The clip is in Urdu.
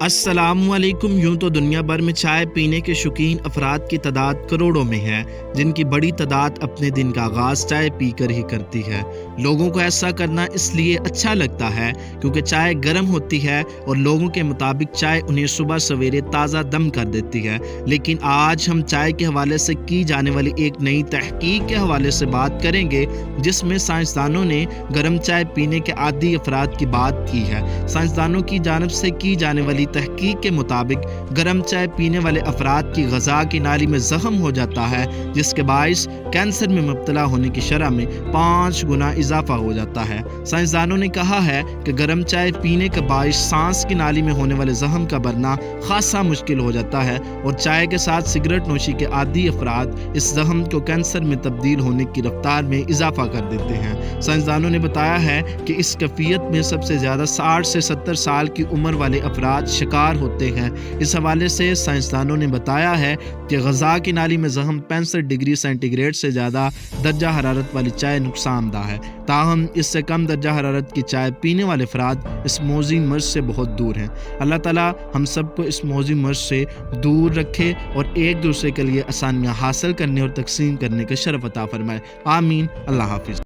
السلام علیکم۔ یوں تو دنیا بھر میں چائے پینے کے شوقین افراد کی تعداد کروڑوں میں ہے، جن کی بڑی تعداد اپنے دن کا آغاز چائے پی کر ہی کرتی ہے۔ لوگوں کو ایسا کرنا اس لیے اچھا لگتا ہے کیونکہ چائے گرم ہوتی ہے اور لوگوں کے مطابق چائے انہیں صبح سویرے تازہ دم کر دیتی ہے۔ لیکن آج ہم چائے کے حوالے سے کی جانے والی ایک نئی تحقیق کے حوالے سے بات کریں گے، جس میں سائنسدانوں نے گرم چائے پینے کے عادی افراد کی بات کی ہے۔ سائنسدانوں کی جانب سے کی جانے والی تحقیق کے مطابق گرم چائے پینے والے افراد کی غذا کی نالی میں زخم ہو جاتا ہے، جس کے باعث کینسر میں مبتلا ہونے کی شرح میں 5 گنا اضافہ ہو جاتا ہے۔ سائنسدانوں نے کہا ہے کہ گرم چائے پینے کے باعث سانس کی نالی میں ہونے والے زخم کا بھرنا خاصا مشکل ہو جاتا ہے، اور چائے کے ساتھ سگریٹ نوشی کے عادی افراد اس زخم کو کینسر میں تبدیل ہونے کی رفتار میں اضافہ کر دیتے ہیں۔ سائنسدانوں نے بتایا ہے کہ اس کیفیت میں سب سے زیادہ 60 سے 70 سال کی عمر والے افراد شکار ہوتے ہیں۔ اس حوالے سے سائنسدانوں نے بتایا ہے کہ غذا کی نالی میں زخم 65 ڈگری سینٹی گریڈ سے زیادہ درجہ حرارت والی چائے نقصان دہ ہے، تاہم اس سے کم درجہ حرارت کی چائے پینے والے افراد اس موذی مرض سے بہت دور ہیں۔ اللہ تعالیٰ ہم سب کو اس موذی مرض سے دور رکھے اور ایک دوسرے کے لیے آسانیاں حاصل کرنے اور تقسیم کرنے کا شرف عطا فرمائے۔ آمین۔ اللہ حافظ۔